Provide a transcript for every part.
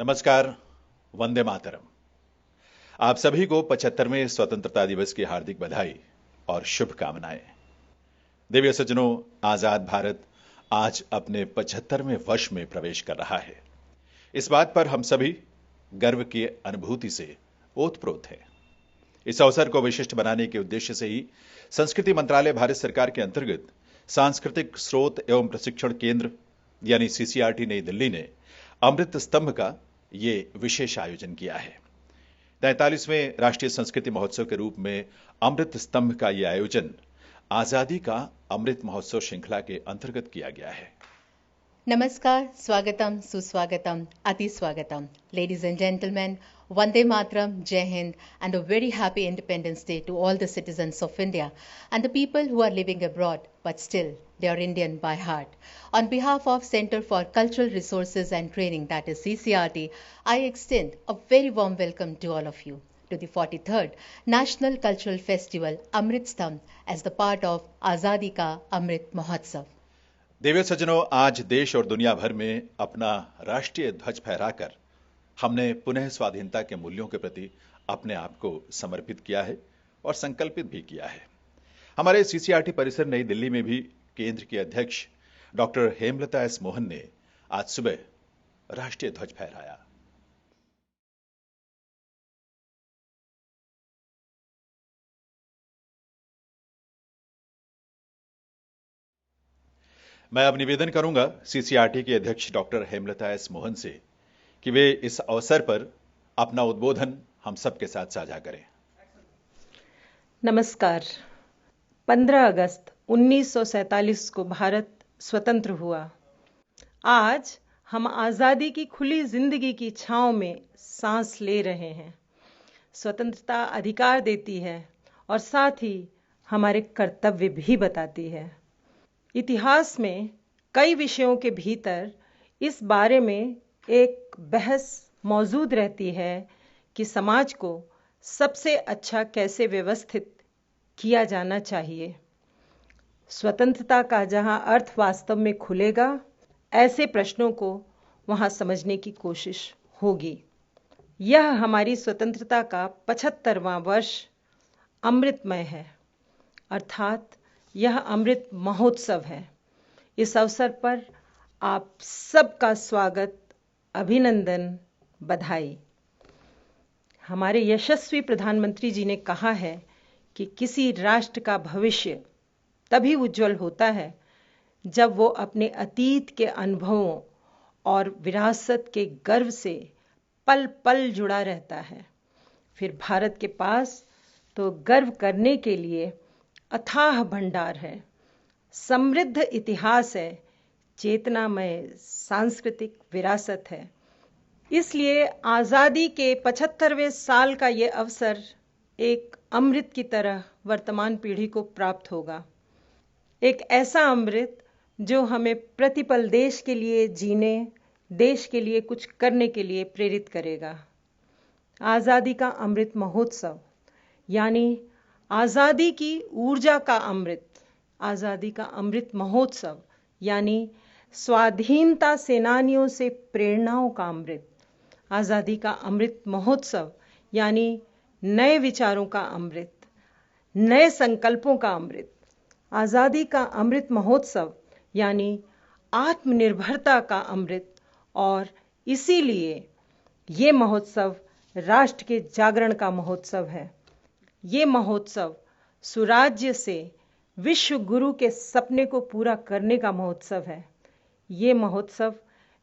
नमस्कार। वंदे मातरम। आप सभी को 75वें स्वतंत्रता दिवस की हार्दिक बधाई और शुभकामनाएं। देवी सज्जनों, आजाद भारत आज अपने 75वें वर्ष में प्रवेश कर रहा है। इस बात पर हम सभी गर्व की अनुभूति से ओतप्रोत हैं। इस अवसर को विशिष्ट बनाने के उद्देश्य से ही संस्कृति मंत्रालय भारत सरकार के अंतर्गत सांस्कृतिक स्रोत एवं प्रशिक्षण केंद्र यानी सीसीआरटी नई दिल्ली ने अमृत स्तंभ का ये विशेष आयोजन किया है। 43वें राष्ट्रीय संस्कृति महोत्सव के रूप में अमृत स्तंभ का यह आयोजन आजादी का अमृत महोत्सव श्रृंखला के अंतर्गत किया गया है। Namaskar, Swagatam, Suswagatam, Ati Swagatam. Ladies and gentlemen, Vande Mataram, Jai Hind, and a very happy Independence Day to all the citizens of India and the people who are living abroad, but still they are Indian by heart. On behalf of Center for Cultural Resources and Training, that is CCRT, I extend a very warm welcome to all of you to the 43rd National Cultural Festival Amrit Stambh as the part of Azadi Ka Amrit Mahotsav. देवी सज्जनों, आज देश और दुनिया भर में अपना राष्ट्रीय ध्वज फहराकर हमने पुनः स्वाधीनता के मूल्यों के प्रति अपने आप को समर्पित किया है और संकल्पित भी किया है। हमारे सीसीआरटी परिसर नई दिल्ली में भी केंद्र के अध्यक्ष डॉक्टर हेमलता एस मोहन ने आज सुबह राष्ट्रीय ध्वज फहराया। मैं अब निवेदन करूंगा सीसीआरटी के अध्यक्ष डॉक्टर हेमलता एस मोहन से कि वे इस अवसर पर अपना उद्बोधन हम सबके साथ साझा करें। नमस्कार। 15 अगस्त 1947 को भारत स्वतंत्र हुआ। आज हम आजादी की खुली जिंदगी की छांव में सांस ले रहे हैं। स्वतंत्रता अधिकार देती है और साथ ही हमारे कर्तव्य भी बताती है। इतिहास में कई विषयों के भीतर इस बारे में एक बहस मौजूद रहती है कि समाज को सबसे अच्छा कैसे व्यवस्थित किया जाना चाहिए। स्वतंत्रता का जहां अर्थ वास्तव में खुलेगा, ऐसे प्रश्नों को वहां समझने की कोशिश होगी। यह हमारी स्वतंत्रता का 75वां वर्ष अमृतमय है, अर्थात यह अमृत महोत्सव है। इस अवसर पर आप सबका स्वागत, अभिनंदन, बधाई। हमारे यशस्वी प्रधानमंत्री जी ने कहा है कि किसी राष्ट्र का भविष्य तभी उज्जवल होता है जब वो अपने अतीत के अनुभवों और विरासत के गर्व से पल पल जुड़ा रहता है। फिर भारत के पास तो गर्व करने के लिए अथाह भंडार है, समृद्ध इतिहास है, चेतनामय सांस्कृतिक विरासत है। इसलिए आजादी के 75वें साल का ये अवसर एक अमृत की तरह वर्तमान पीढ़ी को प्राप्त होगा। एक ऐसा अमृत जो हमें प्रतिपल देश के लिए जीने, देश के लिए कुछ करने के लिए प्रेरित करेगा। आजादी का अमृत महोत्सव यानी आजादी की ऊर्जा का अमृत, आजादी का अमृत महोत्सव यानी स्वाधीनता सेनानियों से प्रेरणाओं का अमृत, आजादी का अमृत महोत्सव यानी नए विचारों का अमृत, नए संकल्पों का अमृत, आजादी का अमृत महोत्सव यानी आत्मनिर्भरता का अमृत। और इसीलिए ये महोत्सव राष्ट्र के जागरण का महोत्सव है। ये महोत्सव सुराज्य से विश्व गुरु के सपने को पूरा करने का महोत्सव है। ये महोत्सव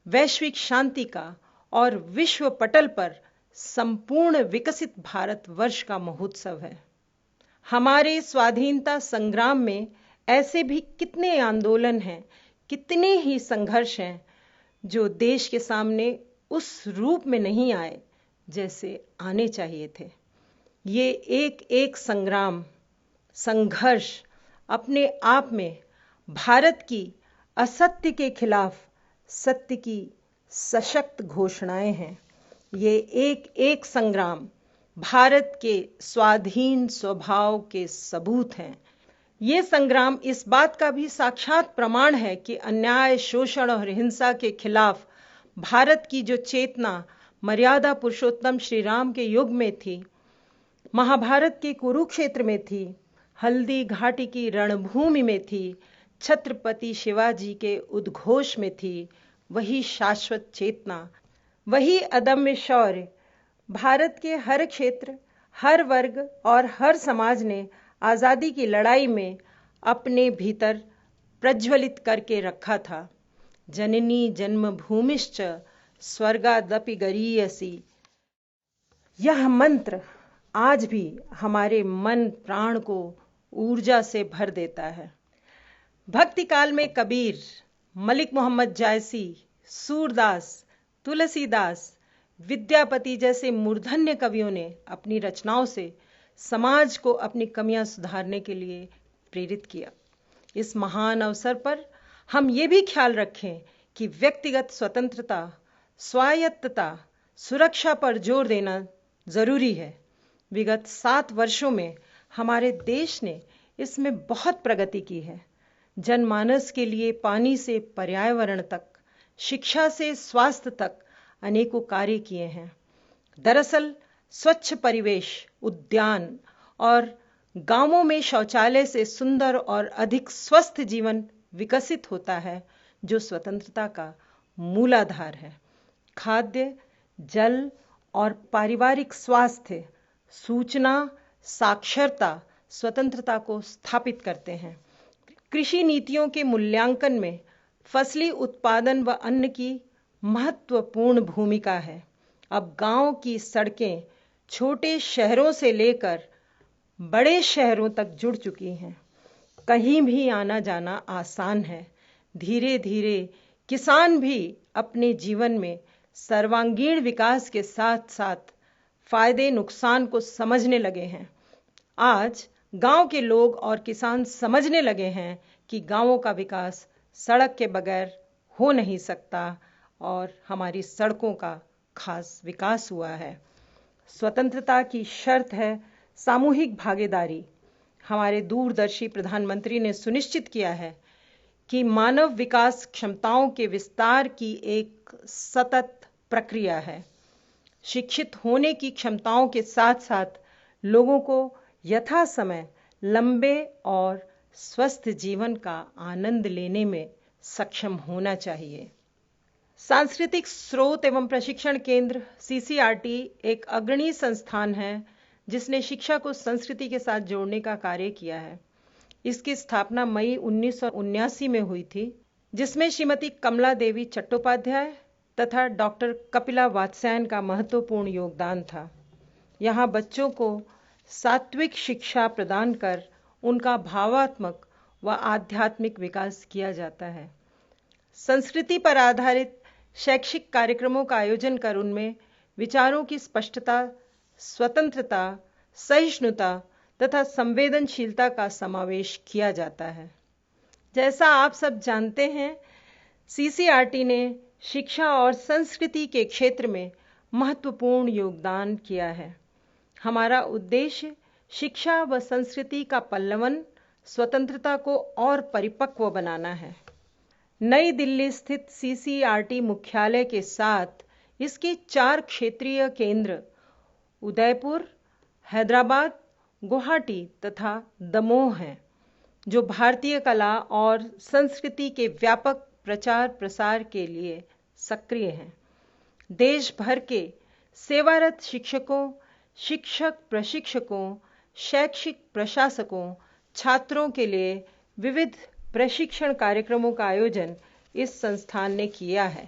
वैश्विक शांति का और विश्व पटल पर संपूर्ण विकसित भारतवर्ष का महोत्सव है। हमारे स्वाधीनता संग्राम में ऐसे भी कितने आंदोलन हैं, कितने ही संघर्ष हैं जो देश के सामने उस रूप में नहीं आए जैसे आने चाहिए थे। ये एक एक संग्राम, संघर्ष अपने आप में भारत की असत्य के खिलाफ सत्य की सशक्त घोषणाएं हैं। ये एक एक संग्राम भारत के स्वाधीन स्वभाव के सबूत हैं। ये संग्राम इस बात का भी साक्षात प्रमाण है कि अन्याय, शोषण और हिंसा के खिलाफ भारत की जो चेतना, मर्यादा पुरुषोत्तम श्री राम के युग में थी, महाभारत के कुरुक्षेत्र में थी, हल्दी घाटी की रणभूमि में थी, छत्रपति शिवाजी के उद्घोष में थी, वही शाश्वत चेतना, वही अदम्य शौर्य भारत के हर क्षेत्र, हर वर्ग और हर समाज ने आजादी की लड़ाई में अपने भीतर प्रज्वलित करके रखा था। जननी जन्मभूमिश्च स्वर्गादपि गरीयसी, यह मंत्र आज भी हमारे मन प्राण को ऊर्जा से भर देता है। भक्ति काल में कबीर, मलिक मोहम्मद जायसी, सूरदास, तुलसीदास, विद्यापति जैसे मूर्धन्य कवियों ने अपनी रचनाओं से समाज को अपनी कमियां सुधारने के लिए प्रेरित किया। इस महान अवसर पर हम ये भी ख्याल रखें कि व्यक्तिगत स्वतंत्रता, स्वायत्तता, सुरक्षा पर जोर देना जरूरी है। विगत 7 वर्षों में हमारे देश ने इसमें बहुत प्रगति की है। जनमानस के लिए पानी से पर्यावरण तक, शिक्षा से स्वास्थ्य तक अनेकों कार्य किए हैं। दरअसल स्वच्छ परिवेश, उद्यान और गांवों में शौचालय से सुंदर और अधिक स्वस्थ जीवन विकसित होता है, जो स्वतंत्रता का मूलाधार है। खाद्य, जल और पारिवारिक स्वास्थ्य, सूचना, साक्षरता स्वतंत्रता को स्थापित करते हैं। कृषि नीतियों के मूल्यांकन में फसली उत्पादन व अन्न की महत्वपूर्ण भूमिका है। अब गांव की सड़कें छोटे शहरों से लेकर बड़े शहरों तक जुड़ चुकी हैं। कहीं भी आना जाना आसान है। धीरे धीरे किसान भी अपने जीवन में सर्वांगीण विकास के साथ साथ फायदे नुकसान को समझने लगे हैं। आज गांव के लोग और किसान समझने लगे हैं कि गांवों का विकास सड़क के बगैर हो नहीं सकता और हमारी सड़कों का खास विकास हुआ है। स्वतंत्रता की शर्त है सामूहिक भागीदारी। हमारे दूरदर्शी प्रधानमंत्री ने सुनिश्चित किया है कि मानव विकास क्षमताओं के विस्तार की एक सतत प्रक्रिया है। शिक्षित होने की क्षमताओं के साथ साथ लोगों को यथा समय लंबे और स्वस्थ जीवन का आनंद लेने में सक्षम होना चाहिए। सांस्कृतिक स्रोत एवं प्रशिक्षण केंद्र सीसीआरटी एक अग्रणी संस्थान है जिसने शिक्षा को संस्कृति के साथ जोड़ने का कार्य किया है। इसकी स्थापना मई 1979 में हुई थी, जिसमें श्रीमती कमला देवी चट्टोपाध्याय तथा डॉक्टर कपिला वात्स्यायन का महत्वपूर्ण योगदान था। यहाँ बच्चों को सात्विक शिक्षा प्रदान कर उनका भावात्मक व आध्यात्मिक विकास किया जाता है। संस्कृति पर आधारित शैक्षिक कार्यक्रमों का आयोजन कर उनमें विचारों की स्पष्टता, स्वतंत्रता, सहिष्णुता तथा संवेदनशीलता का समावेश किया जाता है। जैसा आप सब जानते हैं, सीसीआरटी ने शिक्षा और संस्कृति के क्षेत्र में महत्वपूर्ण योगदान किया है। हमारा उद्देश्य शिक्षा व संस्कृति का पल्लवन, स्वतंत्रता को और परिपक्व बनाना है। नई दिल्ली स्थित सीसीआरटी मुख्यालय के साथ इसके 4 क्षेत्रीय केंद्र उदयपुर, हैदराबाद, गुवाहाटी तथा दमोह हैं, जो भारतीय कला और संस्कृति के व्यापक प्रचार प्रसार के लिए सक्रिय हैं। देश भर के सेवारत शिक्षकों, शिक्षक प्रशिक्षकों, शैक्षिक प्रशासकों, छात्रों के लिए विविध प्रशिक्षण कार्यक्रमों का आयोजन इस संस्थान ने किया है।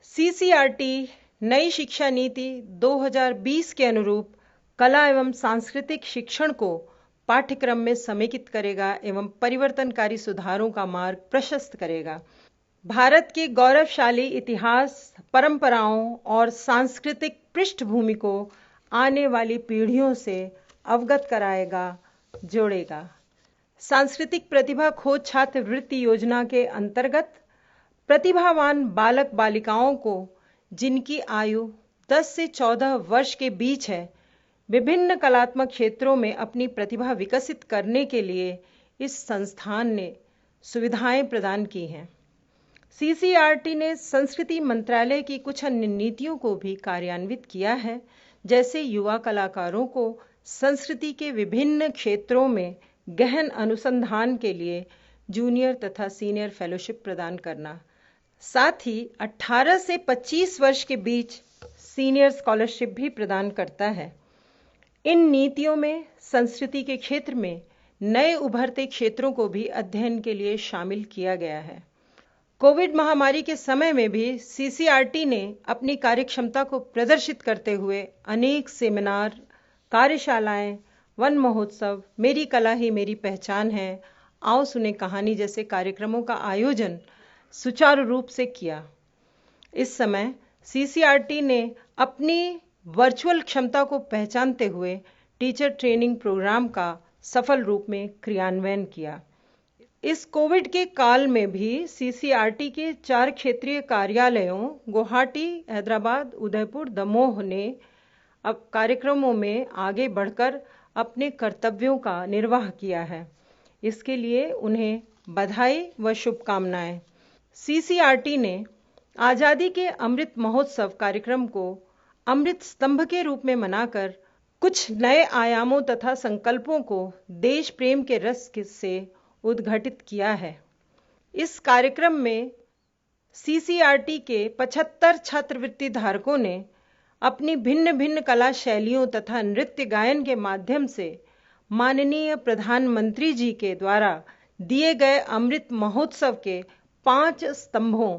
सीसीआरटी नई शिक्षा नीति 2020 के अनुरूप कला एवं सांस्कृतिक शिक्षण को पाठ्यक्रम में समेकित करेगा एवं परिवर्तनकारी सुधारों का मार्ग प्रशस्त करेगा। भारत के गौरवशाली इतिहास, परंपराओं और सांस्कृतिक पृष्ठभूमि को आने वाली पीढ़ियों से अवगत कराएगा, जोड़ेगा। सांस्कृतिक प्रतिभा खोज छात्रवृत्ति योजना के अंतर्गत प्रतिभावान बालक बालिकाओं को, जिनकी आयु 10 से 14 वर्ष के बीच है, विभिन्न कलात्मक क्षेत्रों में अपनी प्रतिभा विकसित करने के लिए इस संस्थान ने सुविधाएं प्रदान की हैं। सीसीआरटी ने संस्कृति मंत्रालय की कुछ अन्य नीतियों को भी कार्यान्वित किया है, जैसे युवा कलाकारों को संस्कृति के विभिन्न क्षेत्रों में गहन अनुसंधान के लिए जूनियर तथा सीनियर फेलोशिप प्रदान करना, साथ ही 18 से 25 वर्ष के बीच सीनियर स्कॉलरशिप भी प्रदान करता है। इन नीतियों में संस्कृति के क्षेत्र में नए उभरते क्षेत्रों को भी अध्ययन के लिए शामिल किया गया है। कोविड महामारी के समय में भी सीसीआरटी ने अपनी कार्यक्षमता को प्रदर्शित करते हुए अनेक सेमिनार, कार्यशालाएं, वन महोत्सव, मेरी कला ही मेरी पहचान है, आओ सुने कहानी जैसे कार्यक्रमों का आयोजन सुचारू रूप से किया। इस समय सीसीआरटी ने अपनी वर्चुअल क्षमता को पहचानते हुए टीचर ट्रेनिंग प्रोग्राम का सफल रूप में क्रियान्वयन किया। इस कोविड के काल में भी सीसीआरटी के 4 क्षेत्रीय कार्यालयों गुवाहाटी, हैदराबाद, उदयपुर, दमोह ने अब कार्यक्रमों में आगे बढ़कर अपने कर्तव्यों का निर्वाह किया है। इसके लिए उन्हें बधाई व शुभकामनाएं। सीसीआरटी ने आजादी के अमृत महोत्सव कार्यक्रम को अमृत स्तंभ के रूप में मनाकर कुछ नए आयामों तथा संकल्पों को देश प्रेम के रस से उद्घाटित किया है। इस कार्यक्रम में सीसीआरटी के 75 छात्रवृत्ति धारकों ने अपनी भिन्न भिन्न कला शैलियों तथा नृत्य गायन के माध्यम से माननीय प्रधानमंत्री जी के द्वारा दिए गए अमृत महोत्सव के 5 स्तंभों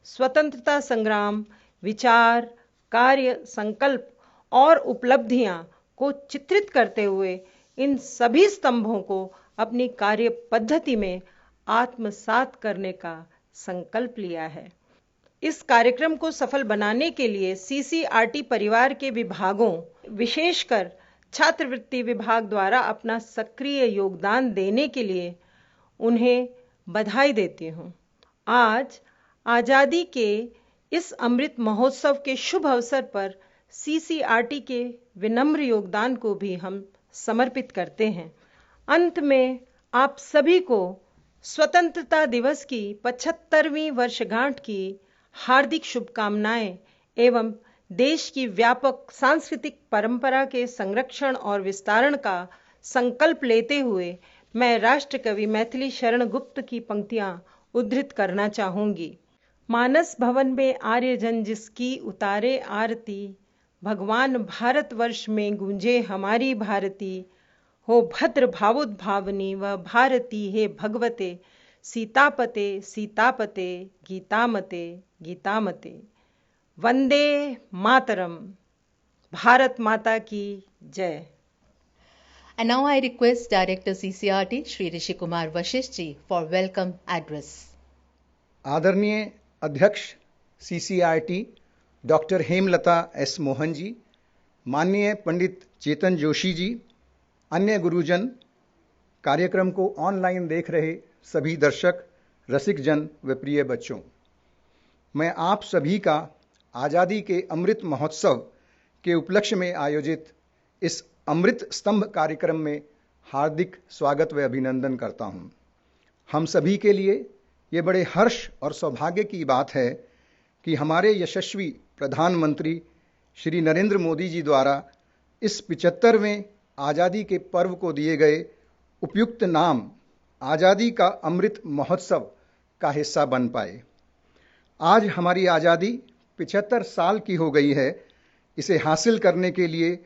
स्वतंत्रता संग्राम, विचार, कार्य, संकल्प और उपलब्धियां को चित्रित करते हुए इन सभी स्तंभों को अपनी कार्य पद्धति में आत्मसात करने का संकल्प लिया है। इस कार्यक्रम को सफल बनाने के लिए सीसीआरटी परिवार के विभागों, विशेषकर छात्रवृत्ति विभाग द्वारा अपना सक्रिय योगदान देने के लिए उन्हें बधाई देती हूँ। आज आजादी के इस अमृत महोत्सव के शुभ अवसर पर सीसीआरटी के विनम्र योगदान को भी हम समर्पित करते हैं। अंत में आप सभी को स्वतंत्रता दिवस की 75वीं वर्षगांठ की हार्दिक शुभकामनाएं एवं देश की व्यापक सांस्कृतिक परंपरा के संरक्षण और विस्तारण का संकल्प लेते हुए मैं राष्ट्रकवि मैथिली शरण गुप्त की पंक्तियां उद्धृत करना चाहूंगी। मानस भवन में आर्यजन जिसकी उतारे आरती, भगवान भारतवर्ष में गूंजे हमारी भारती, हो भद्र भावुद्भावनी व भारती हे भगवते, सीतापते सीतापते गीतामते गीतामते। वंदे मातरम। भारत माता की जय। And now I request Director CCRT Shri Rishi Kumar Vashisht ji for welcome address. आदरणीय अध्यक्ष CCRT doctor Hemlata S Mohan ji, माननीय पंडित चेतन जोशी जी, अन्य गुरुजन, कार्यक्रम को ऑनलाइन देख रहे सभी दर्शक, रसिक जन व प्रिय बच्चों, मैं आप सभी का आज़ादी के अमृत महोत्सव के उपलक्ष्य में आयोजित इस अमृत स्तंभ कार्यक्रम में हार्दिक स्वागत व अभिनंदन करता हूं। हम सभी के लिए ये बड़े हर्ष और सौभाग्य की बात है कि हमारे यशस्वी प्रधानमंत्री श्री नरेंद्र मोदी जी द्वारा इस 75वें आज़ादी के पर्व को दिए गए उपयुक्त नाम आज़ादी का अमृत महोत्सव का हिस्सा बन पाए। आज हमारी आज़ादी 75 साल की हो गई है। इसे हासिल करने के लिए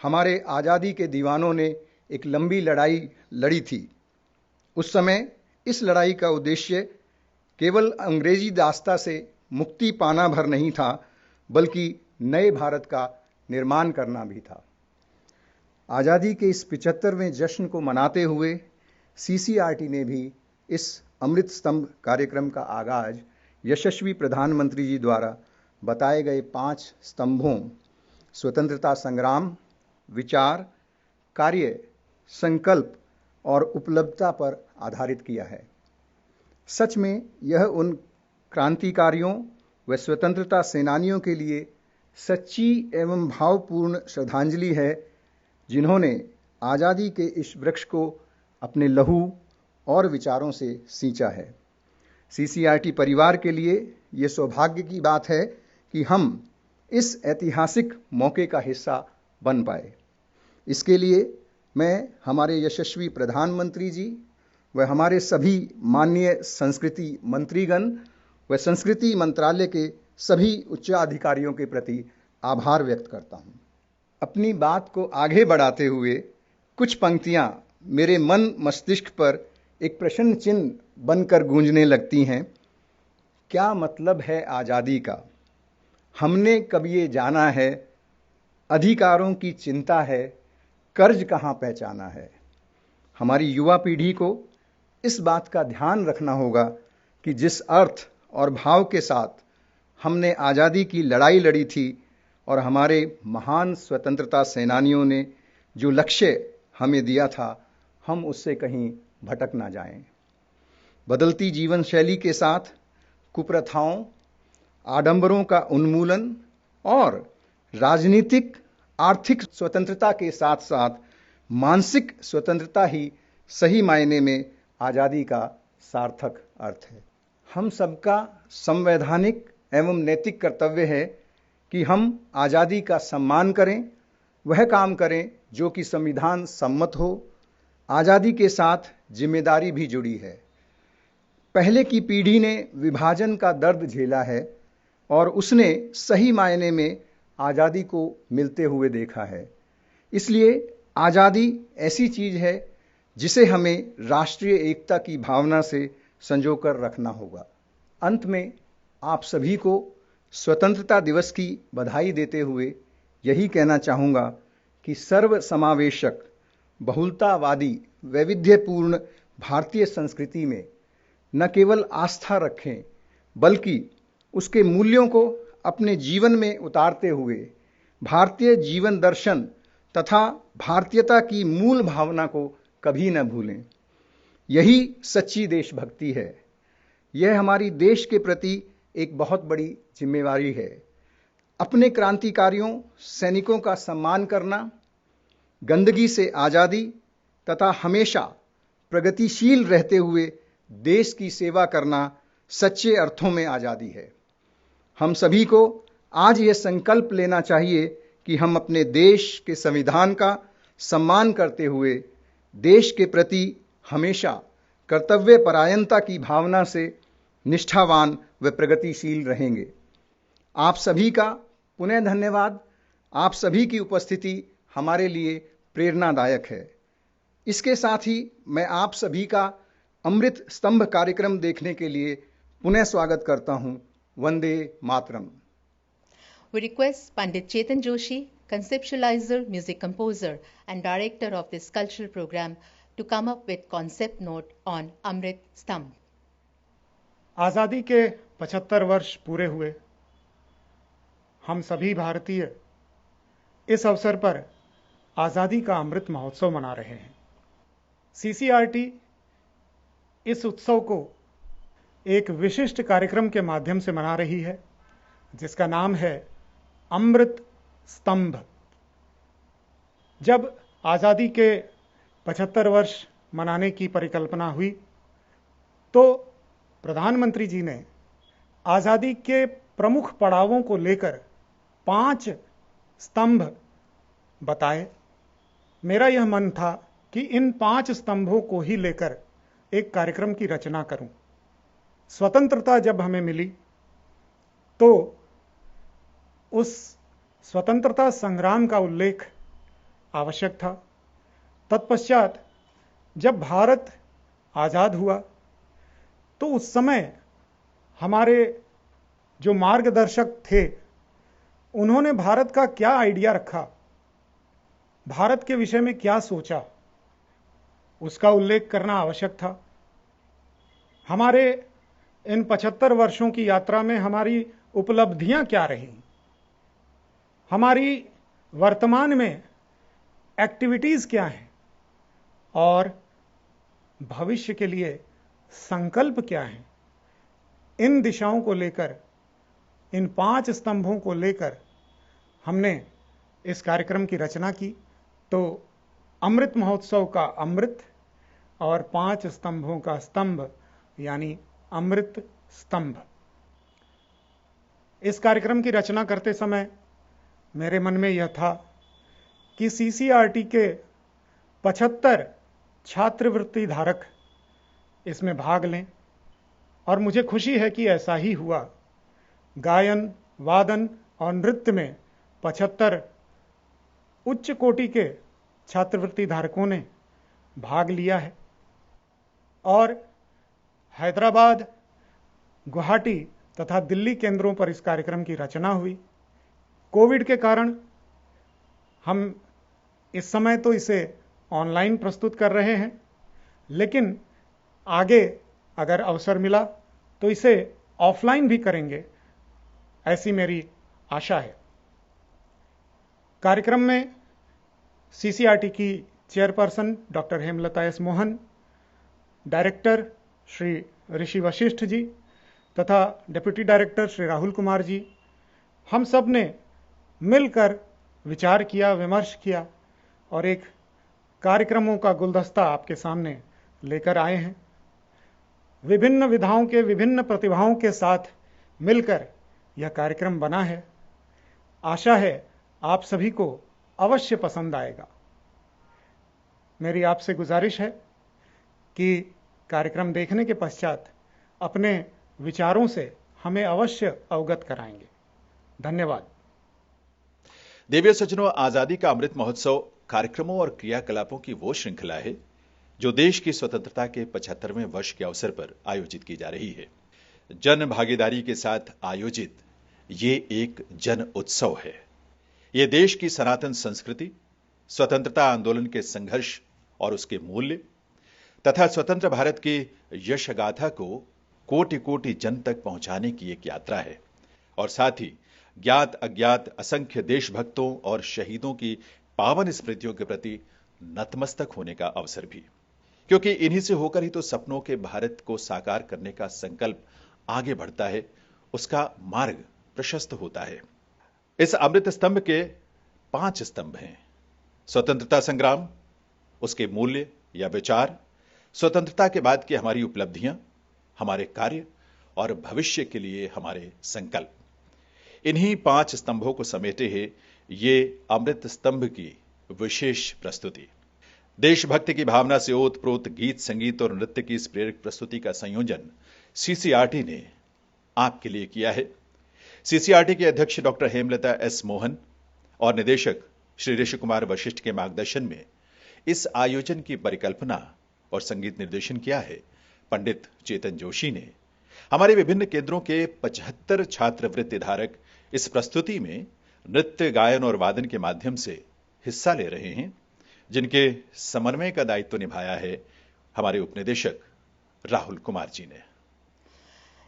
हमारे आज़ादी के दीवानों ने एक लंबी लड़ाई लड़ी थी। उस समय इस लड़ाई का उद्देश्य केवल अंग्रेजी दास्ता से मुक्ति पाना भर नहीं था, बल्कि नए भारत का निर्माण करना भी था। आज़ादी के इस 75वें जश्न को मनाते हुए सीसीआरटी ने भी इस अमृत स्तंभ कार्यक्रम का आगाज यशस्वी प्रधानमंत्री जी द्वारा बताए गए 5 स्तंभों स्वतंत्रता संग्राम, विचार, कार्य, संकल्प और उपलब्धता पर आधारित किया है। सच में यह उन क्रांतिकारियों व स्वतंत्रता सेनानियों के लिए सच्ची एवं भावपूर्ण श्रद्धांजलि है जिन्होंने आज़ादी के इस वृक्ष को अपने लहू और विचारों से सींचा है। सीसीआरटी परिवार के लिए ये सौभाग्य की बात है कि हम इस ऐतिहासिक मौके का हिस्सा बन पाए। इसके लिए मैं हमारे यशस्वी प्रधानमंत्री जी व हमारे सभी माननीय संस्कृति मंत्रीगण व संस्कृति मंत्रालय के सभी उच्चाधिकारियों के प्रति आभार व्यक्त करता हूं। अपनी बात को आगे बढ़ाते हुए कुछ पंक्तियां मेरे मन मस्तिष्क पर एक प्रश्न चिन्ह बनकर गूंजने लगती हैं। क्या मतलब है आज़ादी का? हमने कब ये जाना है? अधिकारों की चिंता है, कर्ज कहाँ पहचाना है? हमारी युवा पीढ़ी को इस बात का ध्यान रखना होगा कि जिस अर्थ और भाव के साथ हमने आज़ादी की लड़ाई लड़ी थी और हमारे महान स्वतंत्रता सेनानियों ने जो लक्ष्य हमें दिया था, हम उससे कहीं भटक ना जाएं। बदलती जीवन शैली के साथ कुप्रथाओं, आडंबरों का उन्मूलन और राजनीतिक आर्थिक स्वतंत्रता के साथ साथ मानसिक स्वतंत्रता ही सही मायने में आज़ादी का सार्थक अर्थ है। हम सबका संवैधानिक एवं नैतिक कर्तव्य है कि हम आज़ादी का सम्मान करें, वह काम करें जो कि संविधान सम्मत हो। आज़ादी के साथ जिम्मेदारी भी जुड़ी है। पहले की पीढ़ी ने विभाजन का दर्द झेला है और उसने सही मायने में आज़ादी को मिलते हुए देखा है। इसलिए आज़ादी ऐसी चीज है जिसे हमें राष्ट्रीय एकता की भावना से संजोकर रखना होगा। अंत में आप सभी को स्वतंत्रता दिवस की बधाई देते हुए यही कहना चाहूँगा कि सर्व समावेशक बहुलतावादी वैविध्यपूर्ण भारतीय संस्कृति में न केवल आस्था रखें बल्कि उसके मूल्यों को अपने जीवन में उतारते हुए भारतीय जीवन दर्शन तथा भारतीयता की मूल भावना को कभी न भूलें। यही सच्ची देशभक्ति है। यह हमारी देश के प्रति एक बहुत बड़ी जिम्मेवारी है। अपने क्रांतिकारियों, सैनिकों का सम्मान करना, गंदगी से आज़ादी तथा हमेशा प्रगतिशील रहते हुए देश की सेवा करना सच्चे अर्थों में आज़ादी है। हम सभी को आज यह संकल्प लेना चाहिए कि हम अपने देश के संविधान का सम्मान करते हुए देश के प्रति हमेशा कर्तव्य परायणता की भावना से निष्ठावान व प्रगतिशील रहेंगे। आप सभी का पुनः धन्यवाद। आप सभी की उपस्थिति हमारे लिए प्रेरणादायक है। इसके साथ ही मैं आप सभी का अमृत स्तंभ कार्यक्रम देखने के लिए पुनः स्वागत करता हूं। Vande Mataram. We request Pandit Chetan Joshi, conceptualizer, music composer, and director of this cultural program, to come up with concept note on Amrit Stambh. आज़ादी के 75 वर्ष पूरे हुए। हम सभी भारतीय इस अवसर पर आज़ादी का अमृत महोत्सव मना रहे हैं। सीसीआरटी इस उत्सव को एक विशिष्ट कार्यक्रम के माध्यम से मना रही है जिसका नाम है अमृत स्तंभ। जब आज़ादी के 75 वर्ष मनाने की परिकल्पना हुई तो प्रधानमंत्री जी ने आज़ादी के प्रमुख पड़ावों को लेकर 5 स्तंभ बताए। मेरा यह मन था कि इन 5 स्तंभों को ही लेकर एक कार्यक्रम की रचना करूं। स्वतंत्रता जब हमें मिली तो उस स्वतंत्रता संग्राम का उल्लेख आवश्यक था। तत्पश्चात जब भारत आज़ाद हुआ तो उस समय हमारे जो मार्गदर्शक थे उन्होंने भारत का क्या आइडिया रखा, भारत के विषय में क्या सोचा, उसका उल्लेख करना आवश्यक था। हमारे इन 75 वर्षों की यात्रा में हमारी उपलब्धियां क्या रही, हमारी वर्तमान में एक्टिविटीज क्या हैं और भविष्य के लिए संकल्प क्या हैं। इन दिशाओं को लेकर, इन 5 स्तंभों को लेकर हमने इस कार्यक्रम की रचना की। तो अमृत महोत्सव का अमृत और 5 स्तंभों का स्तंभ यानी अमृत स्तंभ। इस कार्यक्रम की रचना करते समय मेरे मन में यह था कि सीसीईआरटी के 75 छात्रवृत्ति धारक इसमें भाग लें, और मुझे खुशी है कि ऐसा ही हुआ। गायन, वादन और नृत्य में 75 उच्च कोटि के छात्रवृत्ति धारकों ने भाग लिया है, और हैदराबाद, गुवाहाटी तथा दिल्ली केंद्रों पर इस कार्यक्रम की रचना हुई। कोविड के कारण हम इस समय तो इसे ऑनलाइन प्रस्तुत कर रहे हैं, लेकिन आगे अगर अवसर मिला तो इसे ऑफलाइन भी करेंगे, ऐसी मेरी आशा है। कार्यक्रम में सीसीईआरटी की chairperson doctor Hemlata S Mohan, director Shri Rishi Vashishtha ji तथा डिप्टी डायरेक्टर श्री राहुल कुमार जी, हम सब ने मिलकर विचार किया, विमर्श किया और एक कार्यक्रमों का गुलदस्ता आपके सामने लेकर आए हैं। विभिन्न विधाओं के विभिन्न प्रतिभाओं के साथ मिलकर यह कार्यक्रम बना है। आशा है आप सभी को अवश्य पसंद आएगा। मेरी आपसे गुजारिश है कि कार्यक्रम देखने के पश्चात अपने विचारों से हमें अवश्य अवगत कराएंगे। धन्यवाद। देवियों सज्जनों, आजादी का अमृत महोत्सव कार्यक्रमों और क्रियाकलापों की वो श्रृंखला है जो देश की स्वतंत्रता के 75वें वर्ष के अवसर पर आयोजित की जा रही है। जन भागीदारी के साथ आयोजित ये एक जन उत्सव है। ये देश की सनातन संस्कृति, स्वतंत्रता आंदोलन के संघर्ष और उसके मूल्य तथा स्वतंत्र भारत की यश गाथा को कोटि कोटि जन तक पहुंचाने की एक यात्रा है, और साथ ही ज्ञात अज्ञात असंख्य देशभक्तों और शहीदों की पावन स्मृतियों के प्रति नतमस्तक होने का अवसर भी, क्योंकि इन्हीं से होकर ही तो सपनों के भारत को साकार करने का संकल्प आगे बढ़ता है, उसका मार्ग प्रशस्त होता है। इस अमृत स्तंभ के 5 स्तंभ हैं: स्वतंत्रता संग्राम, उसके मूल्य या विचार, स्वतंत्रता के बाद की हमारी उपलब्धियां, हमारे कार्य और भविष्य के लिए हमारे संकल्प। इन्हीं 5 स्तंभों को समेटे है ये अमृत स्तंभ की विशेष प्रस्तुति। देशभक्ति की भावना से ओत-प्रोत गीत, संगीत और नृत्य की इस प्रेरक प्रस्तुति का संयोजन सीसीईआरटी ने आपके लिए किया है। सीसीईआरटी के अध्यक्ष डॉक्टर हेमलता एस मोहन और निदेशक श्री ऋषि कुमार वशिष्ठ के मार्गदर्शन में इस आयोजन की परिकल्पना और संगीत निर्देशन किया है पंडित चेतन जोशी ने। हमारे विभिन्न केंद्रों के 75 छात्रवृत्ति धारक इस प्रस्तुति में नृत्य, गायन और वादन के माध्यम से हिस्सा ले रहे हैं, जिनके समन्वय का दायित्व निभाया है हमारे उपनिदेशक राहुल कुमार जी ने।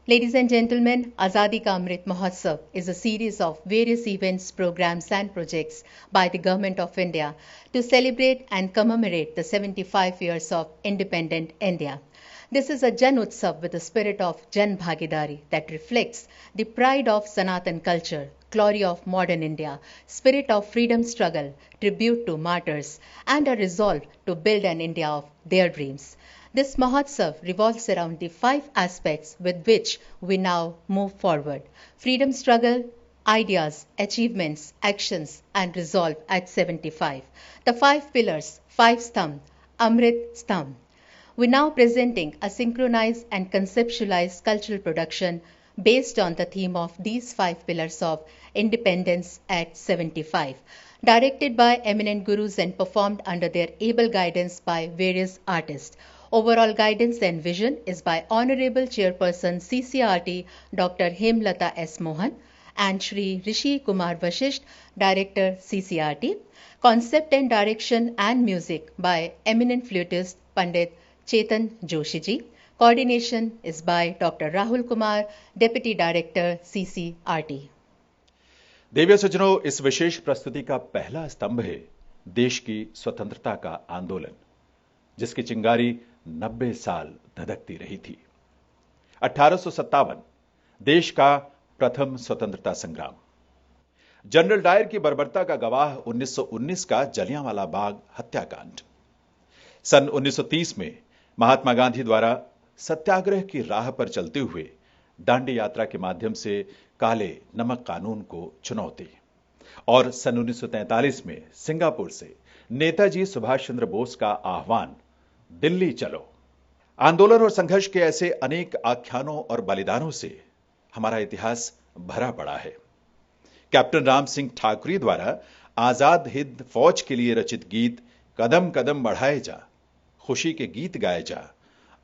Ladies and gentlemen, Azadi Ka Amrit Mahotsav is a series of various events, programs and projects by the Government of India to celebrate and commemorate the 75 years of independent India. This is a Jan Utsav with the spirit of Jan Bhagidari that reflects the pride of Sanatan culture, glory of modern India, spirit of freedom struggle, tribute to martyrs, and a resolve to build an India of their dreams. This Mahotsav revolves around the 5 aspects with which we now move forward: freedom struggle, ideas, achievements, actions, and resolve at 75. The 5 pillars, 5 Stambh, Amrit Stambh. We now presenting a synchronized and conceptualized cultural production based on the theme of these 5 pillars of independence at 75, directed by eminent gurus and performed under their able guidance by various artists. Overall guidance and vision is by Honorable Chairperson CCRT Dr. Hemlata S. Mohan and Shri Rishi Kumar Vashisht, Director CCRT. Concept and direction and music by eminent flutist Pandit Chetan Joshi ji. Coordination is by Dr. Rahul Kumar, Deputy Director CCRT. देवियों सज्जनों, इस विशेष प्रस्तुति का पहला स्तंभ है देश की स्वतंत्रता का आंदोलन, जिसकी चिंगारी 90 साल धधकती रही थी। 1857 देश का प्रथम स्वतंत्रता संग्राम, जनरल डायर की बर्बरता का गवाह 1919 का जलियांवाला बाग हत्याकांड, सन 1930 में महात्मा गांधी द्वारा सत्याग्रह की राह पर चलते हुए दांडी यात्रा के माध्यम से काले नमक कानून को चुनौती, और सन 1943 में सिंगापुर से नेताजी सुभाष चंद्र बोस का आह्वान, दिल्ली चलो। आंदोलन और संघर्ष के ऐसे अनेक आख्यानों और बलिदानों से हमारा इतिहास भरा पड़ा है। कैप्टन राम सिंह ठाकुरी द्वारा आजाद हिंद फौज के लिए रचित गीत कदम कदम बढ़ाए जा, खुशी के गीत गाए जा,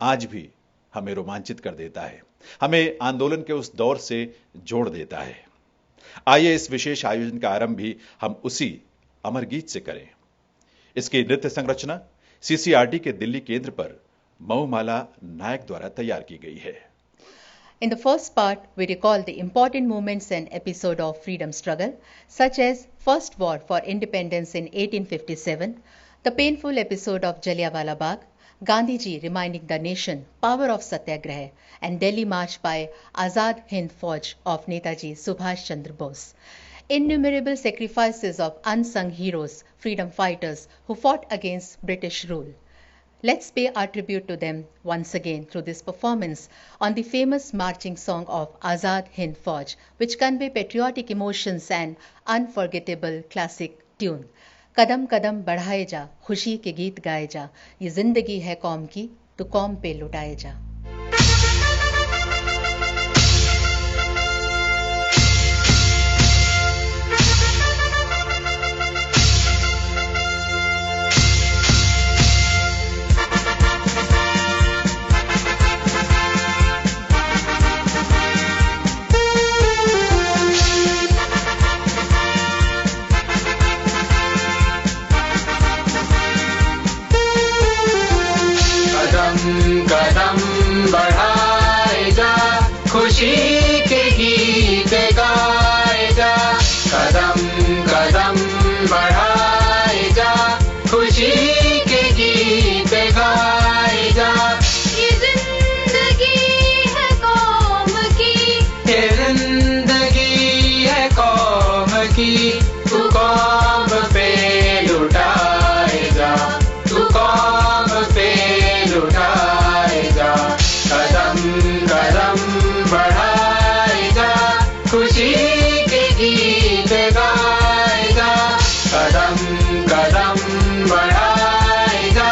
आज भी हमें रोमांचित कर देता है, हमें आंदोलन के उस दौर से जोड़ देता है। आइए इस विशेष आयोजन का आरंभ भी हम उसी अमर गीत से करें। इसकी नृत्य संरचना सीसीआरटी के दिल्ली केंद्र पर मऊमाला नायक द्वारा तैयार की गई है। In the first part, we recall the important moments and episode of freedom struggle, such as First War for Independence in 1857, the painful episode of Jallianwala Bagh, Gandhiji reminding the nation power of Satyagraha, and Delhi March by Azad Hind Fauj of Netaji Subhash Chandra Bose. Innumerable sacrifices of unsung heroes, freedom fighters who fought against British rule. Let's pay our tribute to them once again through this performance on the famous marching song of Azad Hind Fauj, which convey patriotic emotions and unforgettable classic tune. कदम कदम बढ़ाए जा, खुशी के गीत गाए जा, ये जिंदगी है कौम की, तो कौम पे लुटाए जा। कदम बढ़ाए जा, खुशी के गीत गाए जा, कदम कदम बढ़ाए जा, खुशी के गीत गाए जा। ये जिंदगी है कौम की, ये जिंदगी है कौम की, तू कौम पे लुटाए जा, तू कौम पे लुटाए जा, कदम कदम बढ़ाए जा, खुशी के गीत गाए जा, कदम कदम बढ़ाए जा,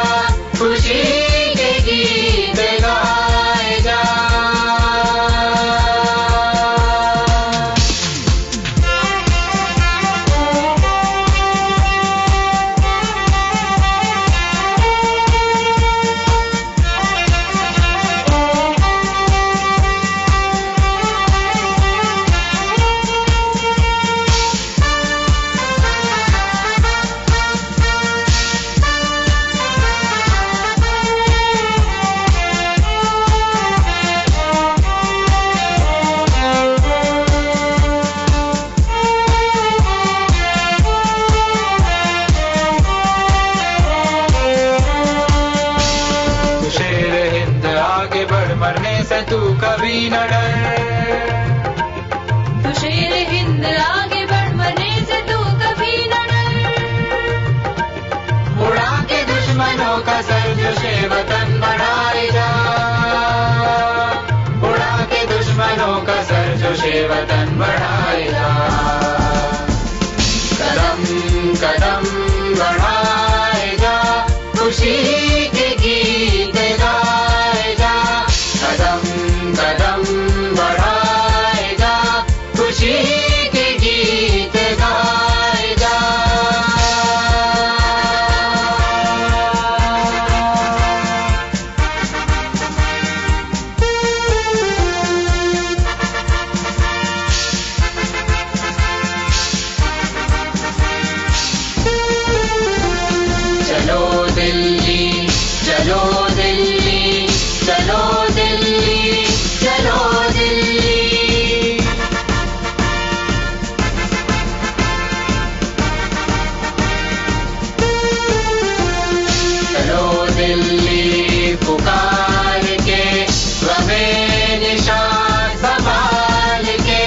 खुशी के गीत गाए जा। तू कभी न डर, तू शेर हिंद आगे बढ़, मरने से तू कभी न डर। उड़ा के दुश्मनों का सर जो शे वतन बढ़ाए जा, उड़ा के दुश्मनों का सर जो शे वतन बढ़ाए जा, कदम कदम बढ़ाए जा, खुशी के गीत गाए जा, कदम कदम बढ़ाए जा, खुशी के गीत गाए जा। चलो दिल्ली, चलो दिल्ली, चलो दिल्ली, चलो दिल्ली। चलो दिल्ली पुकार के, हमें निशान संभाल के,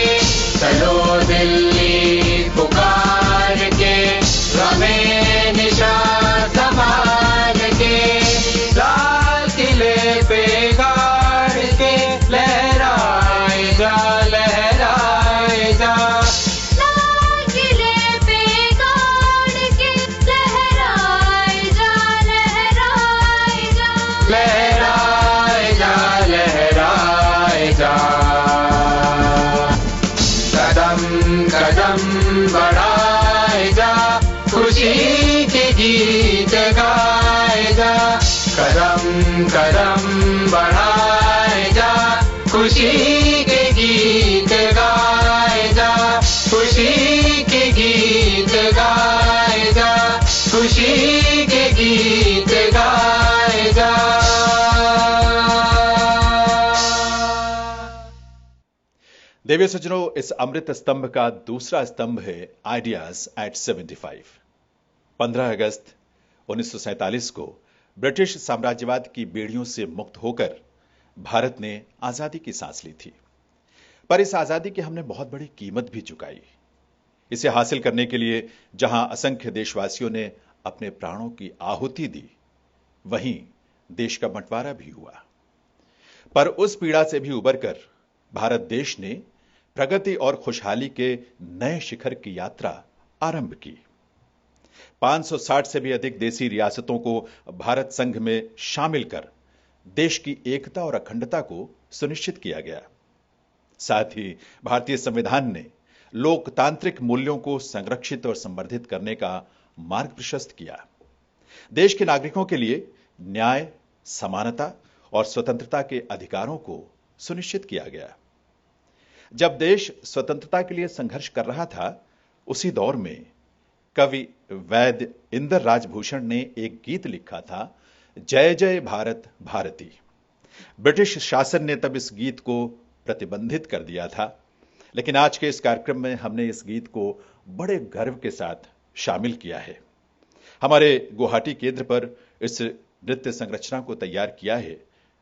चलो दिल्ली पुकार के, हमें निशान संभाल के, लाल किले पे गाड़ कदम बढ़ाए जा, खुशी के गीत गाए जा, खुशी के गीत गाए जा, खुशी के गीत गाए जा। देवी सज्जनों, इस अमृत स्तंभ का दूसरा स्तंभ है आइडियाज एट 75। 15 अगस्त 1947 को ब्रिटिश साम्राज्यवाद की बेड़ियों से मुक्त होकर भारत ने आजादी की सांस ली थी। पर इस आजादी की हमने बहुत बड़ी कीमत भी चुकाई। इसे हासिल करने के लिए जहां असंख्य देशवासियों ने अपने प्राणों की आहुति दी, वहीं देश का बंटवारा भी हुआ। पर उस पीड़ा से भी उबरकर भारत देश ने प्रगति और खुशहाली के नए शिखर की यात्रा आरंभ की। 560 से भी अधिक देसी रियासतों को भारत संघ में शामिल कर देश की एकता और अखंडता को सुनिश्चित किया गया। साथ ही भारतीय संविधान ने लोकतांत्रिक मूल्यों को संरक्षित और संवर्धित करने का मार्ग प्रशस्त किया। देश के नागरिकों के लिए न्याय, समानता और स्वतंत्रता के अधिकारों को सुनिश्चित किया गया। जब देश स्वतंत्रता के लिए संघर्ष कर रहा था, उसी दौर में कवि वैद्य इंदर राजभूषण ने एक गीत लिखा था, जय जय भारत भारती। ब्रिटिश शासन ने तब इस गीत को प्रतिबंधित कर दिया था, लेकिन आज के इस कार्यक्रम में हमने इस गीत को बड़े गर्व के साथ शामिल किया है। हमारे गुवाहाटी केंद्र पर इस नृत्य संरचना को तैयार किया है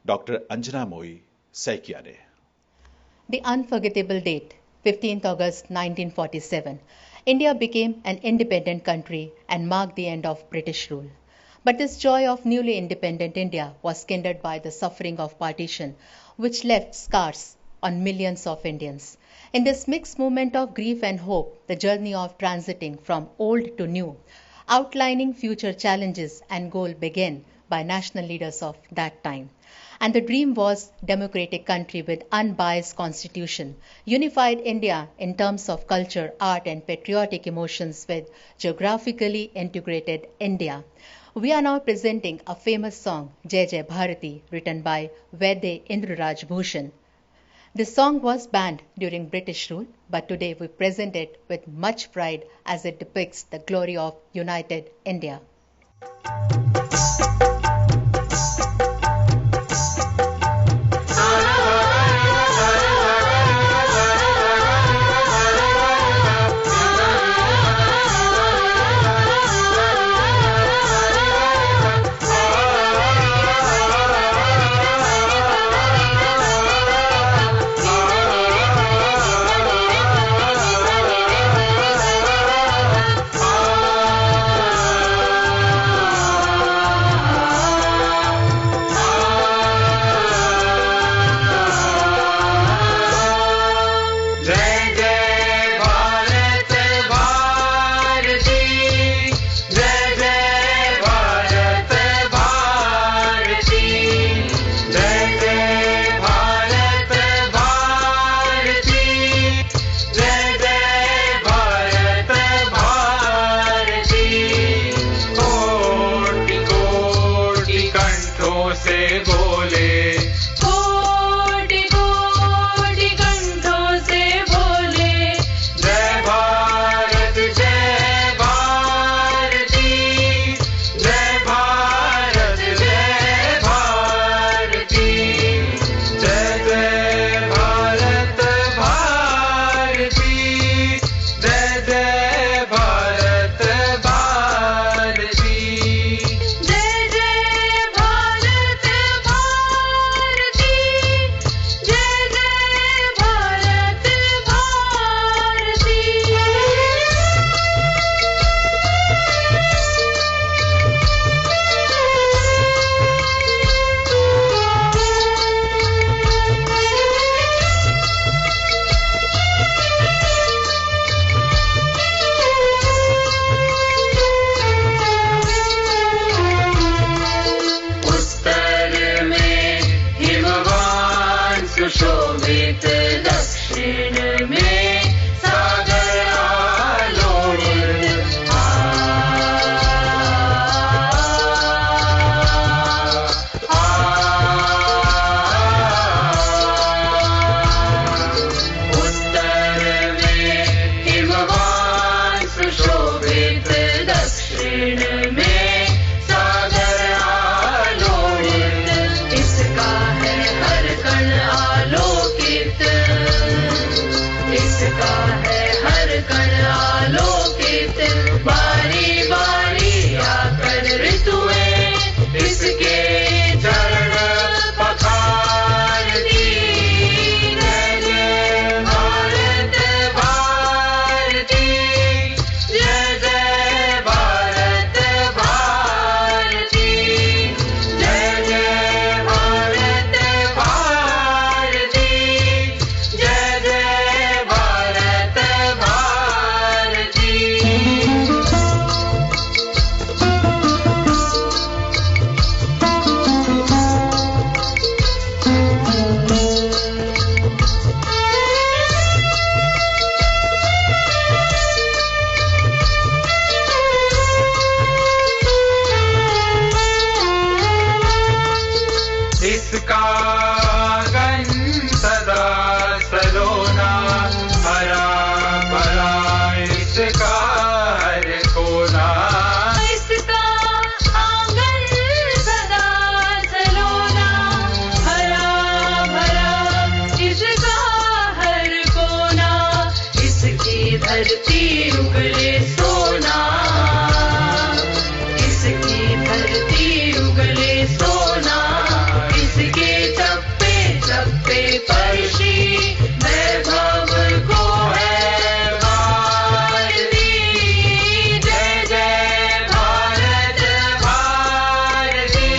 डॉक्टर अंजना मोई सैकिया ने। The unforgettable date, 15th August 1947, India became an independent country and marked the end of British rule. But this joy of newly independent India was kindled by the suffering of partition, which left scars on millions of Indians. In this mixed moment of grief and hope, the journey of transiting from old to new, outlining future challenges and goal began by national leaders of that time. And the dream was democratic country with unbiased constitution, unified India in terms of culture, art and patriotic emotions with geographically integrated India. We are now presenting a famous song, Jai Jai Bharati, written by Vaidya Indra Rajbhushan. This song was banned during British rule, but today we present it with much pride as it depicts the glory of united India. इसका आंगन सदा सलोना हरा भरा इसका हर कोना इसका आंगन सदा सलोना हरा भरा इसका हर कोना इसकी धरती उगले सोना इसकी धरती उगले सोना इसके चप्पे चप्पे पर श्री वैभव को है भारती जय जय भारत भारती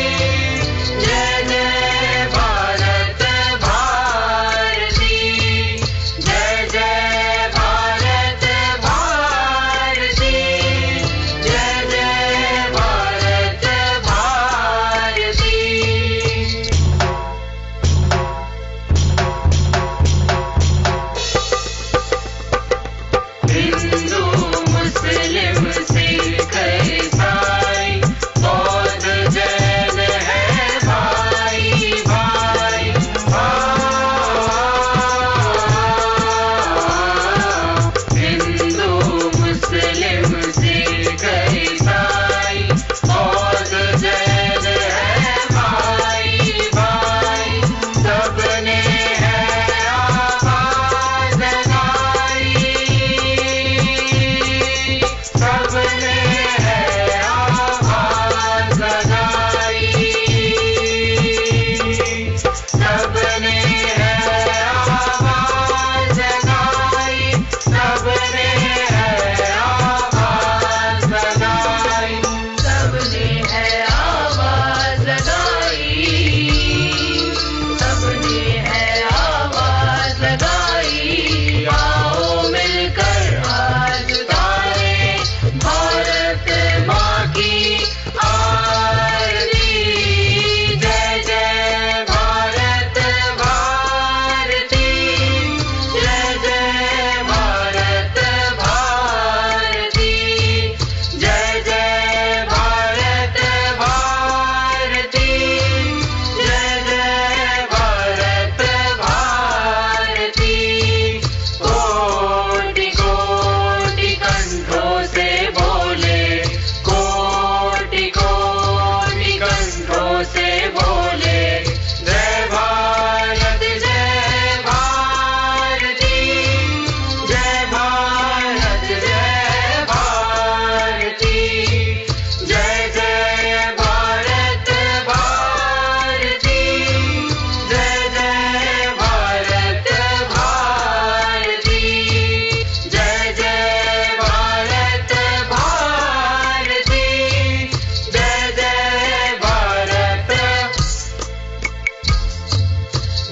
जय जय भारत भारती जय जय भारत भारती जय जय भारत भारती हिंदू मुस्लिम सिख ईसाई बौद्ध जैन है भाई भाई हिंदू मुस्लिम सिख ईसाई बौद्ध जैन है भाई भाई सबने है आवाज लगाई सबने है आवाज लगाई सबने है आवाज लगाई सबने है आवाज लगाई सबने है आवाज लगाई सबने है आवाज लगाई आओ मिलकर आज उतारे भारत माँ की आरती जय जय भारत भारती जय जय भारत भारती जय जय भारत भारती जय जय भारत भारती कोटि कोटि कंठों से बोले कोटि कोटि कंठों से बोले जय भारत भारती जय भारत भारती जय जय भारत भारती जय जय भारत भारती जय जय भारत भारती जय जय भारत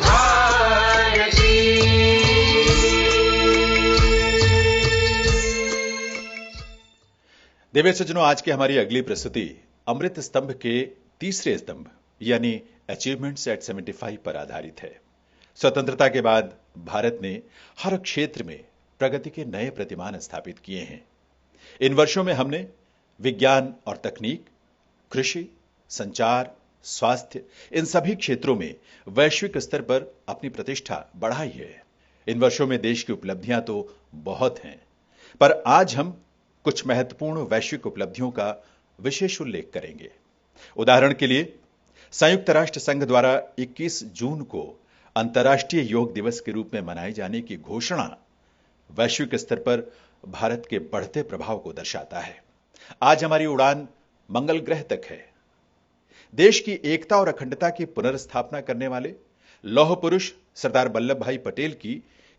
भारती दिव्य सज्जनों, आज की हमारी अगली प्रस्तुति अमृत स्तंभ के तीसरे स्तंभ यानी अचीवमेंट्स एट 75 पर आधारित है। स्वतंत्रता के बाद भारत ने हर क्षेत्र में प्रगति के नए प्रतिमान स्थापित किए हैं। इन वर्षों में हमने विज्ञान और तकनीक, कृषि, संचार, स्वास्थ्य, इन सभी क्षेत्रों में वैश्विक स्तर पर अपनी प्रतिष्ठा बढ़ाई है। इन वर्षों में देश की उपलब्धियां तो बहुत हैं, पर आज हम कुछ महत्वपूर्ण वैश्विक उपलब्धियों का विशेष उल्लेख करेंगे। उदाहरण के लिए, संयुक्त राष्ट्र संघ द्वारा 21 जून को अंतर्राष्ट्रीय योग दिवस के रूप में मनाए जाने की घोषणा वैश्विक स्तर पर भारत के बढ़ते प्रभाव को दर्शाता है। आज हमारी उड़ान मंगल ग्रह तक है। देश की एकता और अखंडता की पुनर्स्थापना करने वाले लौह पुरुष सरदार वल्लभ भाई पटेल की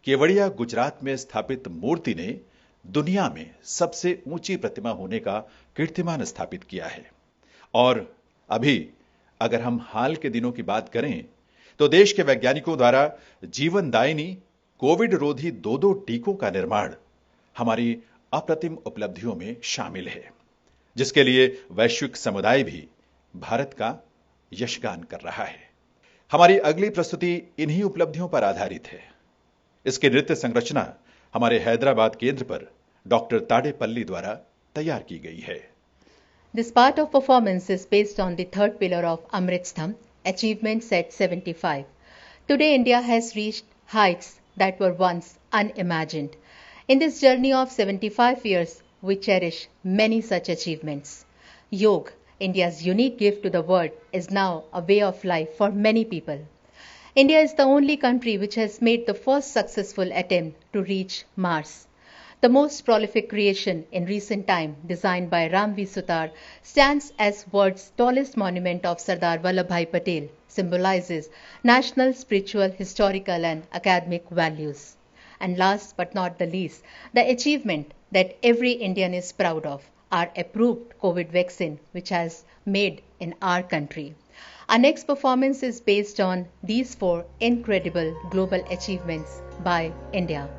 केवड़िया गुजरात में स्थापित मूर्ति ने दुनिया में सबसे ऊंची प्रतिमा होने का कीर्तिमान स्थापित किया है। और अभी अगर हम हाल के दिनों की बात करें तो देश के वैज्ञानिकों द्वारा जीवनदायिनी कोविड रोधी 2 टीकों का निर्माण हमारी अप्रतिम उपलब्धियों में शामिल है, जिसके लिए वैश्विक समुदाय भी भारत का यशगान कर रहा है। हमारी अगली प्रस्तुति इन्हीं उपलब्धियों पर आधारित है। इसकी नृत्य संरचना हमारे हैदराबाद केंद्र पर डॉक्टर ताडेपल्ली द्वारा तैयार की गई है। This part of performance is based on the third pillar of Amrit Stambh, achievements at 75. Today, India has reached heights that were once unimagined. In this journey of 75 years, we cherish many such achievements. Yoga, India's unique gift to the world, is now a way of life for many people. India is the only country which has made the first successful attempt to reach Mars. The most prolific creation in recent time, designed by Ram V. Sutar, stands as world's tallest monument of Sardar Vallabhbhai Patel, symbolizes national, spiritual, historical and academic values. And last but not the least, the achievement that every Indian is proud of, our approved COVID vaccine which has made in our country. Our next performance is based on these 4 incredible global achievements by India.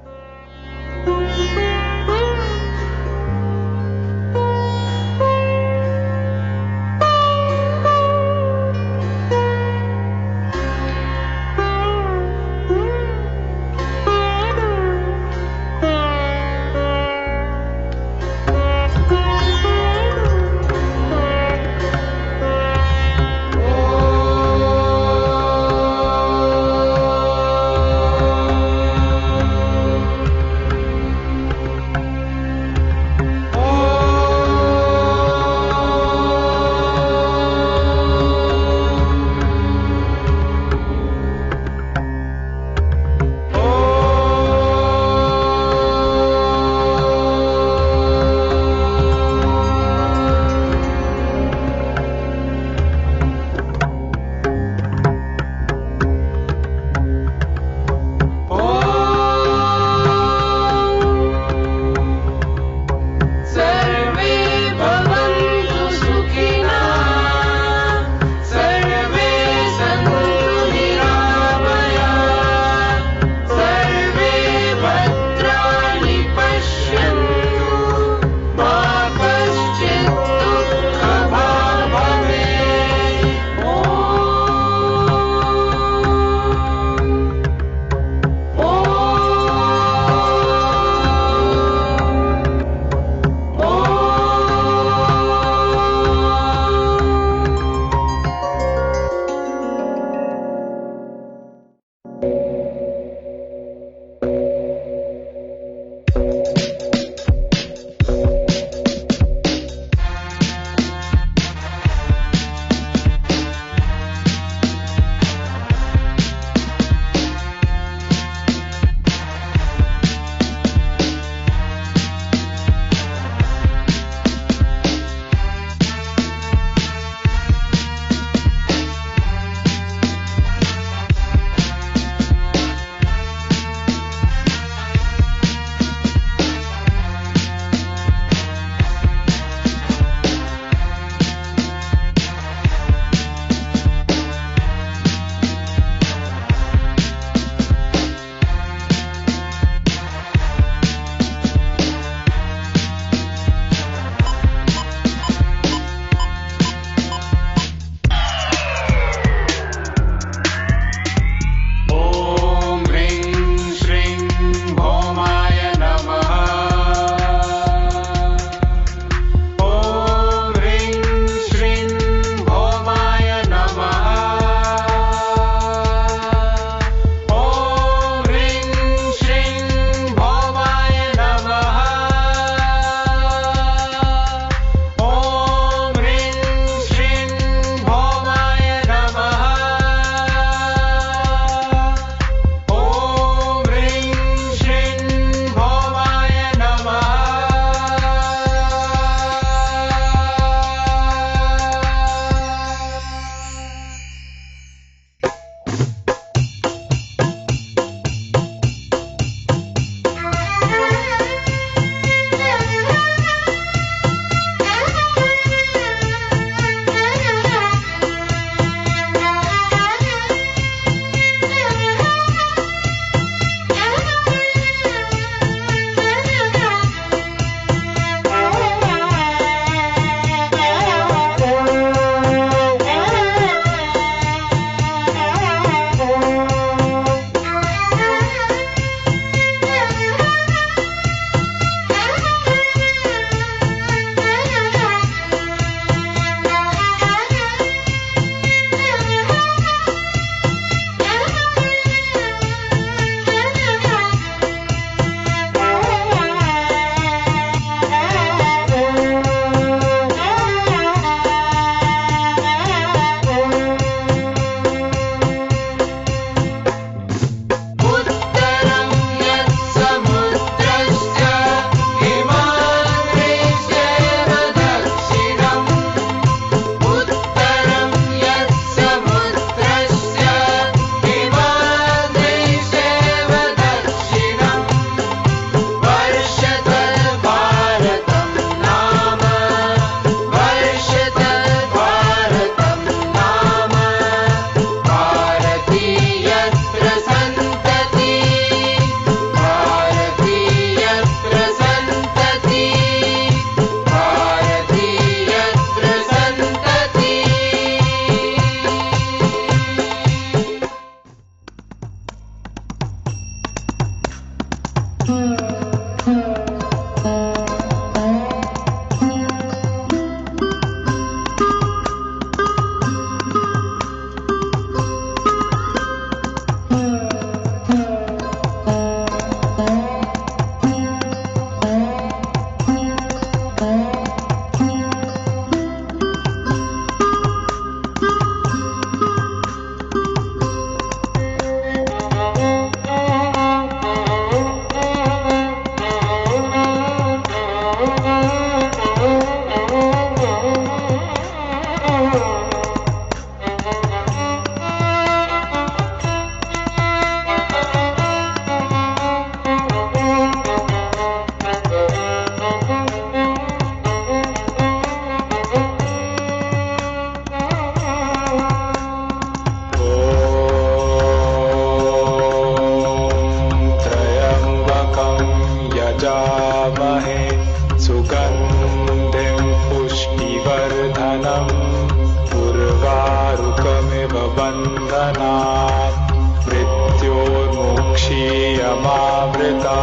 लोकमिव बन्धनात् मृत्योर्मुक्षीयमावृता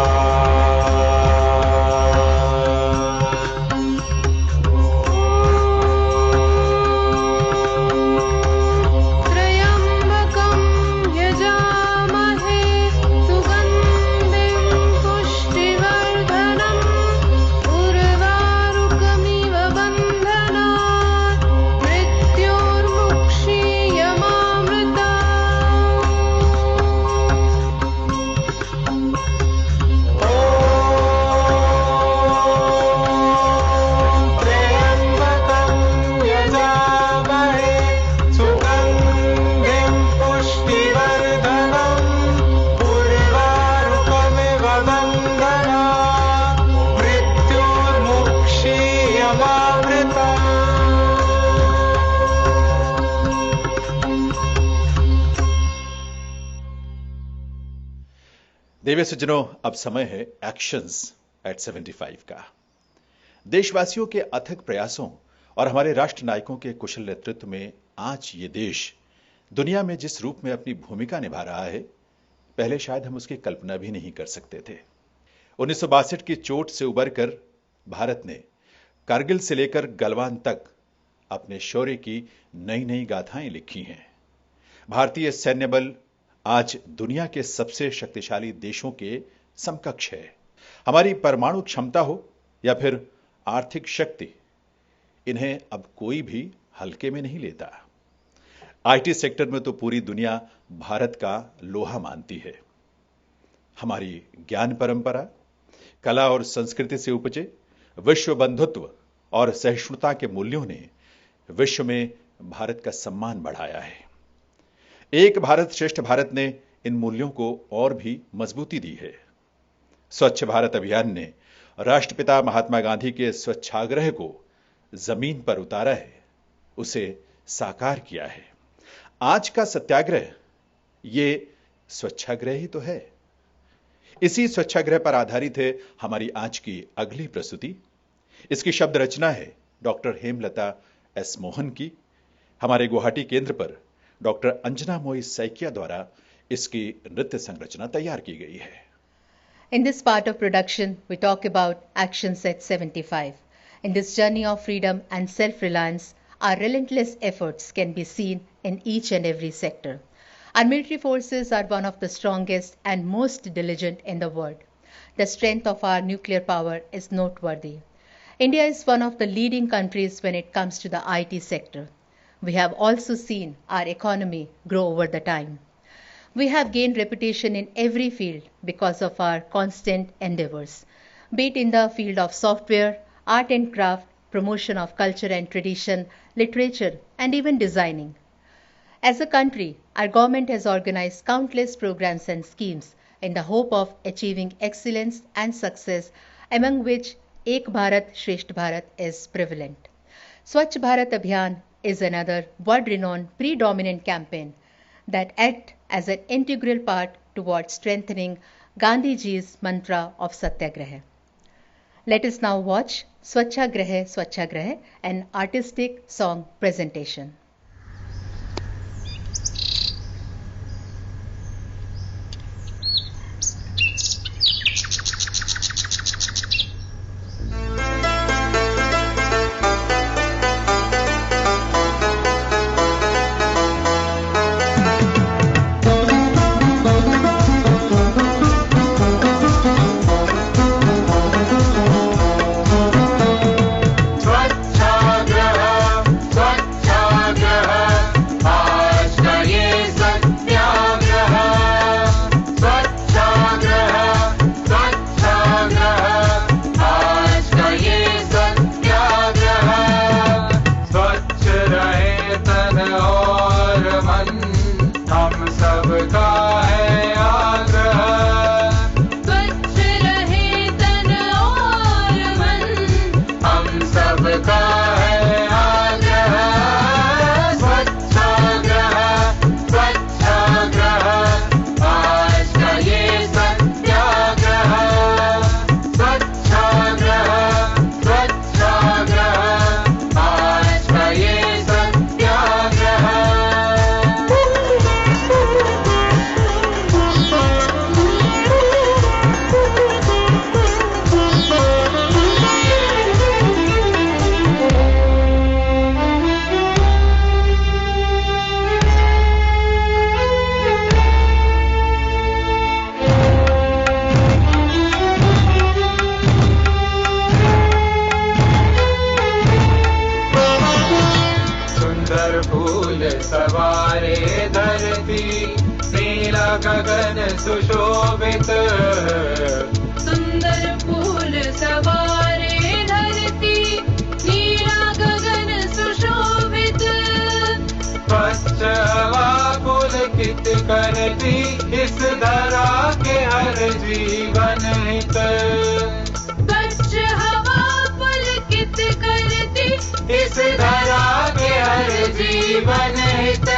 देवी सज्जनों, अब समय है actions eight 75 का। देशवासियों के अथक प्रयासों और हमारे राष्ट्र नायकों के कुशल नेतृत्व में आज ये देश दुनिया में जिस रूप में अपनी भूमिका निभा रहा है, पहले शायद हम उसकी कल्पना भी नहीं कर सकते थे। 1962 की चोट से उबरकर भारत ने कारगिल से लेकर गलवान तक अपने शौर्य की नई नई गाथाएं लिखी हैं। भारतीय सैन्य बल आज दुनिया के सबसे शक्तिशाली देशों के समकक्ष है। हमारी परमाणु क्षमता हो या फिर आर्थिक शक्ति, इन्हें अब कोई भी हल्के में नहीं लेता। आईटी सेक्टर में तो पूरी दुनिया भारत का लोहा मानती है। हमारी ज्ञान परंपरा, कला और संस्कृति से उपजे विश्व बंधुत्व और सहिष्णुता के मूल्यों ने विश्व में भारत का सम्मान बढ़ाया है। एक भारत श्रेष्ठ भारत ने इन मूल्यों को और भी मजबूती दी है। स्वच्छ भारत अभियान ने राष्ट्रपिता महात्मा गांधी के स्वच्छाग्रह को जमीन पर उतारा है, उसे साकार किया है। आज का सत्याग्रह ये स्वच्छाग्रह ही तो है। इसी स्वच्छाग्रह पर आधारित है हमारी आज की अगली प्रस्तुति। इसकी शब्द रचना है डॉक्टर हेमलता एस मोहन की। हमारे गुवाहाटी केंद्र पर डॉक्टर अंजना मोई सैकिया द्वारा इसकी नृत्य संरचना तैयार की गई है। In this part of production, we talk about Actions at 75. In this journey of freedom and self-reliance, our relentless efforts can be seen in each and every sector. Our military forces are one of the strongest and most diligent in the world. The strength of our nuclear power is noteworthy. India is one of the leading countries when it comes to the IT sector. We have also seen our economy grow over the time. We have gained reputation in every field because of our constant endeavors, be it in the field of software, art and craft, promotion of culture and tradition, literature, and even designing. As a country, our government has organized countless programs and schemes in the hope of achieving excellence and success, among which Ek Bharat Shresth Bharat is prevalent. Swachh Bharat Abhiyan is another world-renowned predominant campaign that acts as an integral part towards strengthening Gandhiji's mantra of Satyagraha. Let us now watch Swachhagraha Swachhagraha, an artistic song presentation. सवारे धरती नीला गगन सुशोभित सुंदर फूल सवारे धरती नीला गगन सुशोभित स्वच्छ हवा पुलकित करती इस धरा के हर जीवन हित स्वच्छ हवा पुलकित करती इस धरा के हर जीवन हित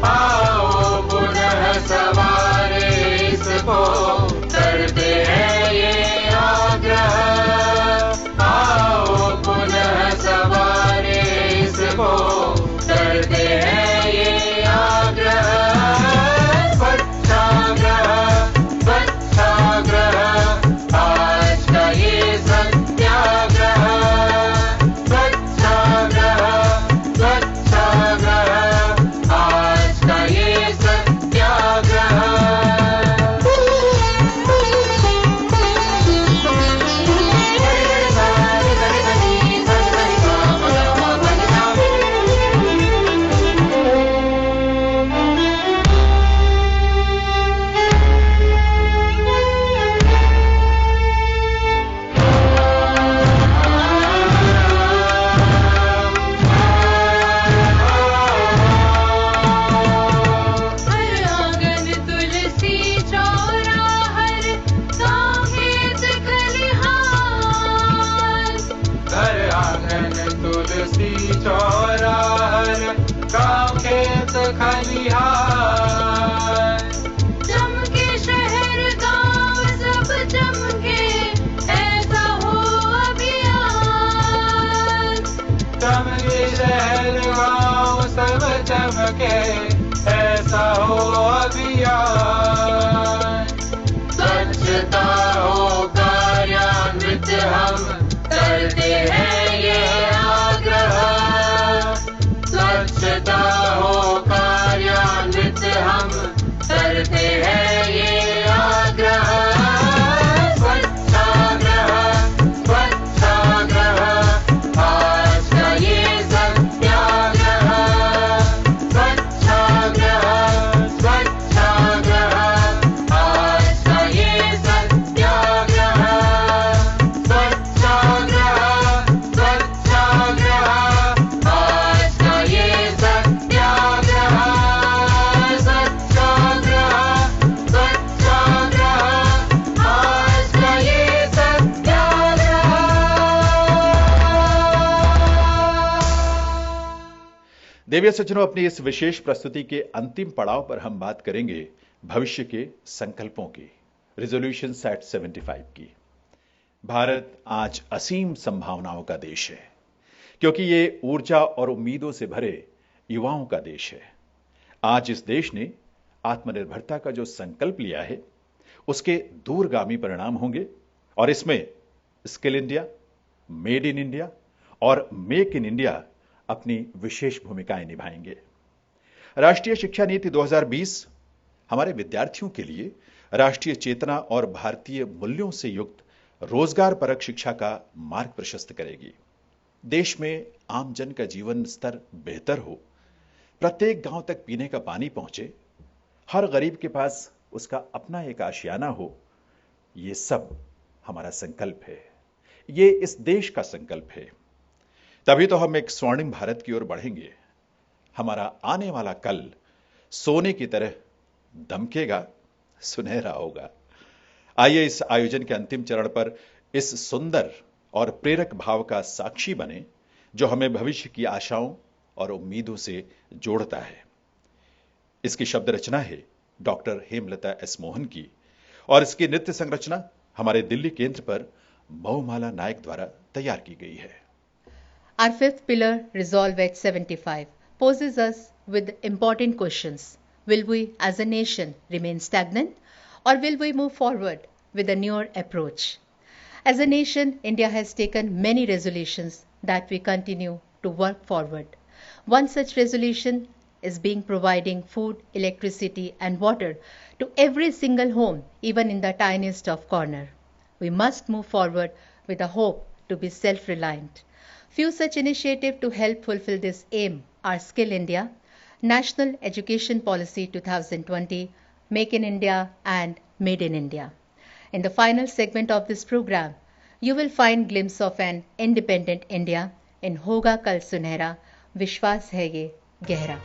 आओ पुनः सवारे इसको करते हैं ये आग्रह आओ पुनः सवारे इसको करते हैं ये आग्रह स्वच्छाग्रह स्वच्छाग्रह आज का ये सत्याग्रह स्वच्छाग्रह स्वच्छाग्रह आज का ये सत्याग्रह हर आंगन तुलसी चौरा हर गाँव खेत खलिहान घर आंगन तुलसी चौरा हर गाँव खेत खलिहान चमके शहर गाँव सब चमके ऐसा हो अभियान चमके शहर गाँव सब चमके ऐसा हो अभियान स्वच्छता हो कार्यान्वित हम करते हैं ये आग्रह स्वच्छता हो कार्यान्वित हम करते हैं ये आग्रह स्वच्छाग्रह स्वच्छाग्रह आज का ये सत्याग्रह स्वच्छाग्रह स्वच्छाग्रह आज का ये सत्याग्रह स्वच्छाग्रह स्वच्छाग्रह आज का ये सत्याग्रह सत्याग्रह स्वच्छाग्रह आज का ये सत्याग्रह देविया सज्जनों, अपनी इस विशेष प्रस्तुति के अंतिम पड़ाव पर हम बात करेंगे भविष्य के संकल्पों की, रिजोल्यूशन सेट 75 की। भारत आज असीम संभावनाओं का देश है, क्योंकि ये ऊर्जा और उम्मीदों से भरे युवाओं का देश है। आज इस देश ने आत्मनिर्भरता का जो संकल्प लिया है, उसके दूरगामी परिणाम होंगे और इसमें skill India, made in India और मेक इन इंडिया अपनी विशेष भूमिकाएं निभाएंगे। राष्ट्रीय शिक्षा नीति 2020 हमारे विद्यार्थियों के लिए राष्ट्रीय चेतना और भारतीय मूल्यों से युक्त रोजगार परक शिक्षा का मार्ग प्रशस्त करेगी। देश में आम जन का जीवन स्तर बेहतर हो, प्रत्येक गांव तक पीने का पानी पहुंचे, हर गरीब के पास उसका अपना एक आशियाना हो, ये सब हमारा संकल्प है। ये इस देश का संकल्प है। तभी तो हम एक स्वर्णिम भारत की ओर बढ़ेंगे। हमारा आने वाला कल सोने की तरह दमकेगा, सुनहरा होगा। आइए इस आयोजन के अंतिम चरण पर इस सुंदर और प्रेरक भाव का साक्षी बने, जो हमें भविष्य की आशाओं और उम्मीदों से जोड़ता है। इसकी शब्द रचना है डॉक्टर हेमलता एस मोहन की और इसकी नृत्य संरचना हमारे दिल्ली केंद्र पर मऊमाला नायक द्वारा तैयार की गई है। Our fifth pillar, Resolve at 75, poses us with important questions. Will we as a nation remain stagnant, or will we move forward with a newer approach? As a nation, India has taken many resolutions that we continue to work forward. One such resolution is being providing food, electricity and water to every single home, even in the tiniest of corner. We must move forward with a hope to be self-reliant. Few such initiatives to help fulfill this aim are Skill India, National Education Policy 2020, Make in India and Made in India. In the final segment of this program, you will find glimpse of an independent India in Hoga Kal Sunehra, Vishwas Hai Ye Gehra.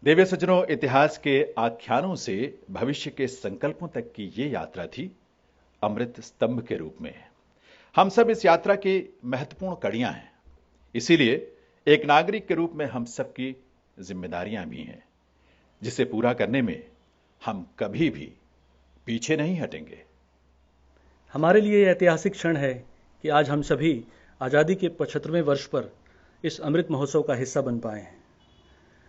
देवी सज्जनों, इतिहास के आख्यानों से भविष्य के संकल्पों तक की ये यात्रा थी अमृत स्तंभ के रूप में। हम सब इस यात्रा की महत्वपूर्ण कड़ियां हैं। इसीलिए एक नागरिक के रूप में हम सबकी जिम्मेदारियां भी हैं, जिसे पूरा करने में हम कभी भी पीछे नहीं हटेंगे। हमारे लिए यह ऐतिहासिक क्षण है कि आज हम सभी आज़ादी के 75वें वर्ष पर इस अमृत महोत्सव का हिस्सा बन पाए हैं।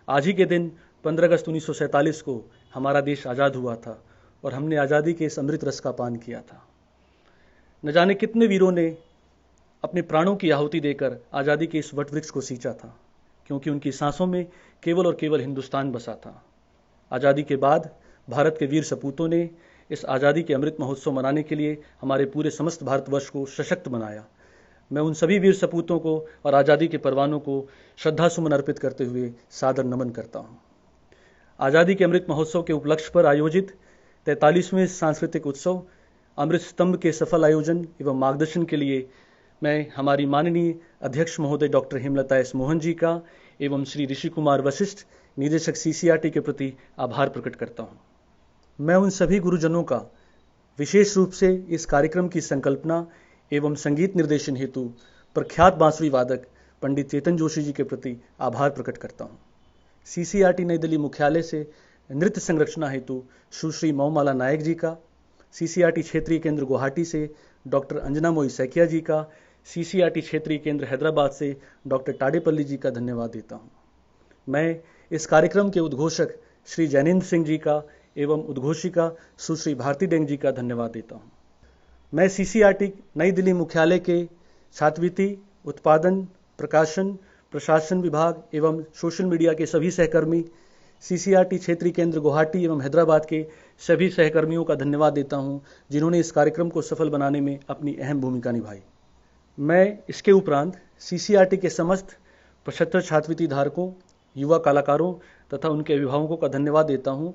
आज ही के दिन 15 अगस्त 1947 को हमारा देश आज़ाद हुआ था और हमने आज़ादी के इस अमृत रस का पान किया था। न जाने कितने वीरों ने अपने प्राणों की आहुति देकर आज़ादी के इस वट वृक्ष को सींचा था, क्योंकि उनकी सांसों में केवल और केवल हिंदुस्तान बसा था। आज़ादी के बाद भारत के वीर सपूतों ने इस आज़ादी के अमृत महोत्सव मनाने के लिए हमारे पूरे समस्त भारतवर्ष को सशक्त बनाया। मैं उन सभी वीर सपूतों को और आज़ादी के परवानों को श्रद्धासुमन अर्पित करते हुए सादर नमन करता हूँ। आज़ादी के अमृत महोत्सव के उपलक्ष्य पर आयोजित 43वें सांस्कृतिक उत्सव अमृत स्तंभ के सफल आयोजन एवं मार्गदर्शन के लिए मैं हमारी माननीय अध्यक्ष महोदय डॉक्टर हेमलता एस मोहन जी का एवं श्री ऋषि कुमार वशिष्ठ निदेशक CCRT के प्रति आभार प्रकट करता हूँ। मैं उन सभी गुरुजनों का विशेष रूप से इस कार्यक्रम की संकल्पना एवं संगीत निर्देशन हेतु प्रख्यात बांसुरी वादक पंडित चेतन जोशी जी के प्रति आभार प्रकट करता हूँ। CCRT नई दिल्ली मुख्यालय से नृत्य संरचना हेतु सुश्री मऊमाला नायक जी का, CCRT क्षेत्रीय केंद्र गुवाहाटी से डॉक्टर अंजना मोई सैकिया जी का, CCRT क्षेत्रीय केंद्र हैदराबाद से डॉक्टर टाडेपल्ली जी का धन्यवाद देता हूँ। मैं इस कार्यक्रम के उद्घोषक श्री जैनेन्द्र सिंह जी का एवं उद्घोषिका सुश्री भारती डेंग जी का धन्यवाद देता हूँ। मैं CCRT नई दिल्ली मुख्यालय के छात्रवृत्ति, उत्पादन, प्रकाशन, प्रशासन विभाग एवं सोशल मीडिया के सभी सहकर्मी, CCRT क्षेत्रीय केंद्र गुवाहाटी एवं हैदराबाद के सभी सहकर्मियों का धन्यवाद देता हूं, जिन्होंने इस कार्यक्रम को सफल बनाने में अपनी अहम भूमिका निभाई। मैं इसके उपरांत CCRT के समस्त 75 छात्रवृत्ति धारकों, युवा कलाकारों तथा उनके अभिभावकों का धन्यवाद देता हूं,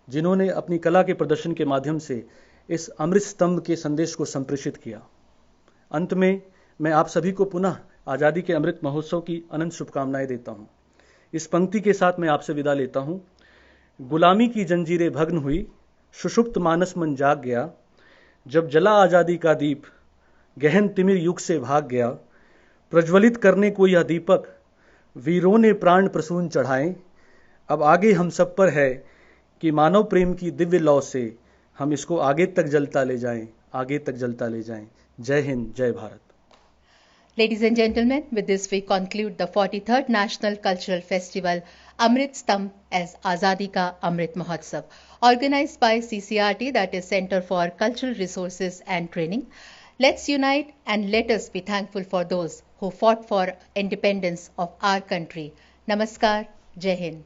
जिन्होंने अपनी कला के प्रदर्शन के माध्यम से इस अमृत स्तंभ के संदेश को संप्रेषित किया। अंत में मैं आप सभी को पुनः आज़ादी के अमृत महोत्सव की अनंत शुभकामनाएं देता हूं। इस पंक्ति के साथ मैं आपसे विदा लेता हूं। गुलामी की जंजीरें भग्न हुई, सुषुप्त मानस मन जाग गया, जब जला आज़ादी का दीप गहन तिमिर युग से भाग गया, प्रज्वलित करने को यह दीपक वीरों ने प्राण प्रसून चढ़ाए। अब आगे हम सब पर है कि मानव प्रेम की दिव्य लौ से हम इसको आगे तक जलता ले जाएं, आगे तक जलता ले जाएं। जय हिंद, जय Bharat. Ladies and gentlemen, with this we conclude the 43rd National Cultural Festival Amrit Stambh as Azadi Ka Amrit Mahotsav, organized by CCRT, that is Center for Cultural Resources and Training. Let's unite and let us be thankful for those who fought for independence of our country. Namaskar, Jai Hind.